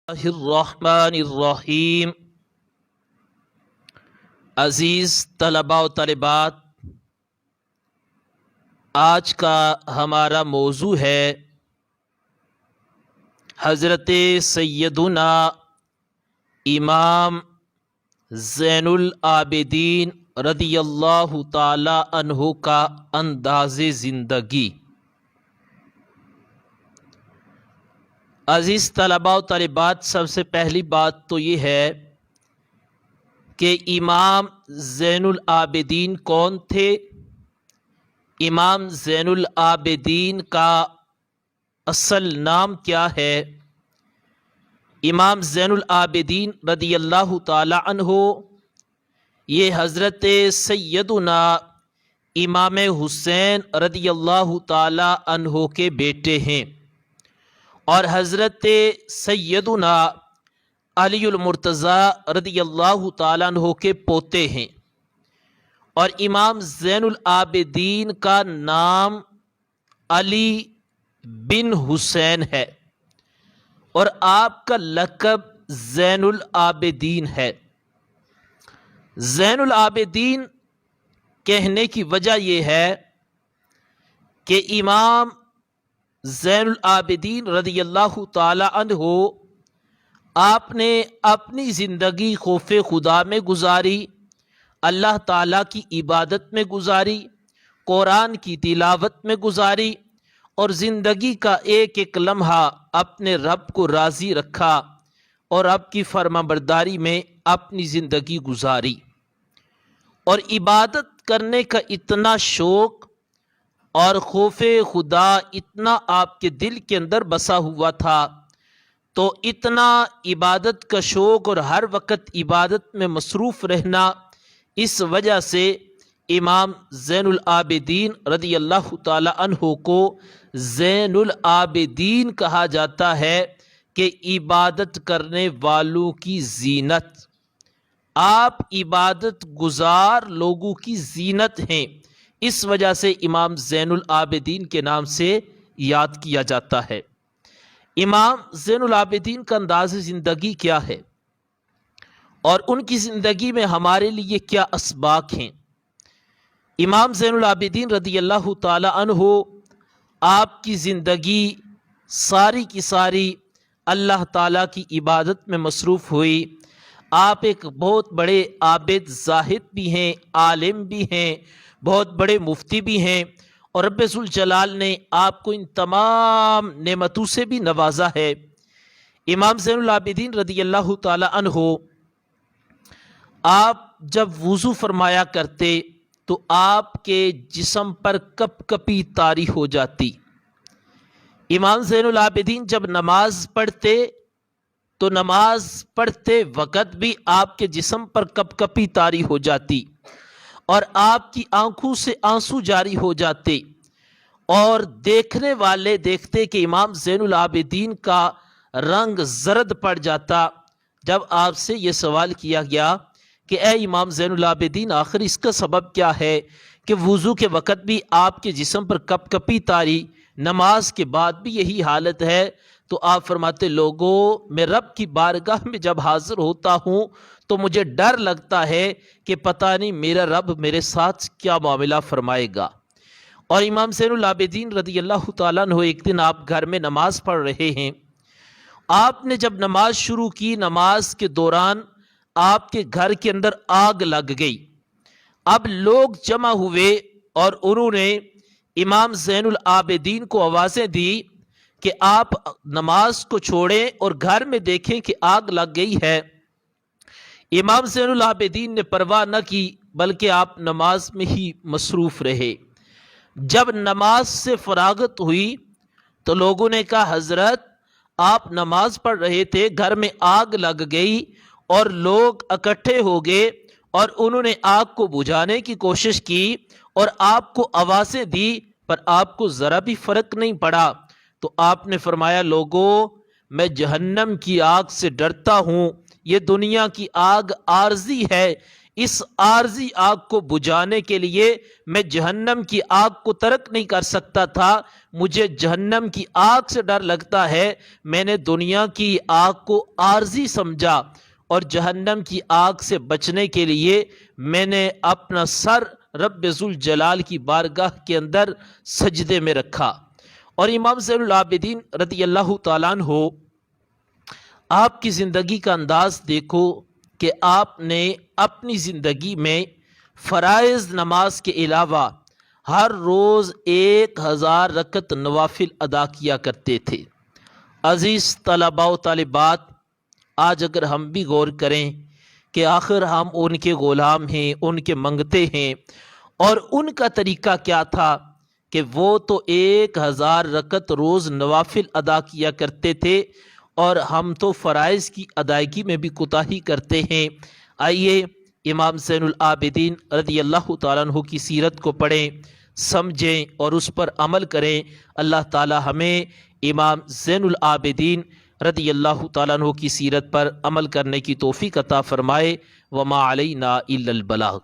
الرحمن الرحیم۔ عزیز طلباء و طالبات، آج کا ہمارا موضوع ہے حضرت سیدنا امام زین العابدین رضی اللہ تعالی عنہ کا انداز زندگی۔ عزیز طلباء و طالبات، سب سے پہلی بات تو یہ ہے کہ امام زین العابدین کون تھے؟ امام زین العابدین کا اصل نام کیا ہے؟ امام زین العابدین رضی اللہ تعالی عنہ یہ حضرت سیدنا امام حسین رضی اللہ تعالی عنہ کے بیٹے ہیں اور حضرت سیدنا علی المرتضی رضی اللہ تعالیٰ عنہ کے پوتے ہیں، اور امام زین العابدین کا نام علی بن حسین ہے اور آپ کا لقب زین العابدین ہے۔ زین العابدین کہنے کی وجہ یہ ہے کہ امام زین العابدین رضی اللہ تعالی عنہ آپ نے اپنی زندگی خوف خدا میں گزاری، اللہ تعالیٰ کی عبادت میں گزاری، قرآن کی تلاوت میں گزاری، اور زندگی کا ایک ایک لمحہ اپنے رب کو راضی رکھا اور رب کی فرما برداری میں اپنی زندگی گزاری، اور عبادت کرنے کا اتنا شوق اور خوف خدا اتنا آپ کے دل کے اندر بسا ہوا تھا، تو اتنا عبادت کا شوق اور ہر وقت عبادت میں مصروف رہنا، اس وجہ سے امام زین العابدین رضی اللہ تعالی عنہ کو زین العابدین کہا جاتا ہے کہ عبادت کرنے والوں کی زینت۔ آپ عبادت گزار لوگوں کی زینت ہیں، اس وجہ سے امام زین العابدین کے نام سے یاد کیا جاتا ہے۔ امام زین العابدین کا انداز زندگی کیا ہے اور ان کی زندگی میں ہمارے لیے کیا اسباق ہیں؟ امام زین العابدین رضی اللہ تعالی عنہ آپ کی زندگی ساری کی ساری اللہ تعالیٰ کی عبادت میں مصروف ہوئی۔ آپ ایک بہت بڑے عابد زاہد بھی ہیں، عالم بھی ہیں، بہت بڑے مفتی بھی ہیں، اور رب ذوالجلال نے آپ کو ان تمام نعمتوں سے بھی نوازا ہے۔ امام زین العابدین رضی اللہ تعالی عنہ آپ جب وضو فرمایا کرتے تو آپ کے جسم پر کپ کپی طاری ہو جاتی۔ امام زین العابدین جب نماز پڑھتے تو نماز پڑھتے وقت بھی آپ کے جسم پر کپ کپی طاری ہو جاتی اور آپ کی آنکھوں سے آنسو جاری ہو جاتے، اور دیکھنے والے دیکھتے کہ امام زین العابدین کا رنگ زرد پڑ جاتا۔ جب آپ سے یہ سوال کیا گیا کہ اے امام زین العابدین، آخر اس کا سبب کیا ہے کہ وضو کے وقت بھی آپ کے جسم پر کپ کپی طاری، نماز کے بعد بھی یہی حالت ہے، تو آپ فرماتے، لوگوں، میں رب کی بارگاہ میں جب حاضر ہوتا ہوں تو مجھے ڈر لگتا ہے کہ پتہ نہیں میرا رب میرے ساتھ کیا معاملہ فرمائے گا۔ اور امام زین العابدین رضی اللہ تعالیٰ عنہ ایک دن آپ گھر میں نماز پڑھ رہے ہیں، آپ نے جب نماز شروع کی، نماز کے دوران آپ کے گھر کے اندر آگ لگ گئی۔ اب لوگ جمع ہوئے اور انہوں نے امام زین العابدین کو آوازیں دی کہ آپ نماز کو چھوڑیں اور گھر میں دیکھیں کہ آگ لگ گئی ہے۔ امام زین العابدین نے پرواہ نہ کی، بلکہ آپ نماز میں ہی مصروف رہے۔ جب نماز سے فراغت ہوئی تو لوگوں نے کہا، حضرت آپ نماز پڑھ رہے تھے، گھر میں آگ لگ گئی اور لوگ اکٹھے ہو گئے اور انہوں نے آگ کو بجھانے کی کوشش کی اور آپ کو آوازیں دی، پر آپ کو ذرا بھی فرق نہیں پڑا۔ تو آپ نے فرمایا، لوگوں، میں جہنم کی آگ سے ڈرتا ہوں، یہ دنیا کی آگ عارضی ہے، اس عارضی آگ کو بجھانے کے لیے میں جہنم کی آگ کو ترک نہیں کر سکتا تھا، مجھے جہنم کی آگ سے ڈر لگتا ہے، میں نے دنیا کی آگ کو عارضی سمجھا اور جہنم کی آگ سے بچنے کے لیے میں نے اپنا سر رب ذوالجلال کی بارگاہ کے اندر سجدے میں رکھا۔ اور امام زین العابدین رضی اللہ تعالیٰ عنہ، آپ کی زندگی کا انداز دیکھو کہ آپ نے اپنی زندگی میں فرائض نماز کے علاوہ ہر روز 1000 رکعت نوافل ادا کیا کرتے تھے۔ عزیز طلباء و طالبات، آج اگر ہم بھی غور کریں کہ آخر ہم ان کے غلام ہیں، ان کے منگتے ہیں، اور ان کا طریقہ کیا تھا کہ وہ تو 1000 رکعت روز نوافل ادا کیا کرتے تھے، اور ہم تو فرائض کی ادائیگی میں بھی کوتاہی کرتے ہیں۔ آئیے امام زین العابدین رضی اللہ تعالیٰ عنہ کی سیرت کو پڑھیں، سمجھیں اور اس پر عمل کریں۔ اللہ تعالی ہمیں امام زین العابدین رضی اللہ تعالیٰ عنہ کی سیرت پر عمل کرنے کی توفیق عطا فرمائے۔ وما علینا الا البلاغ۔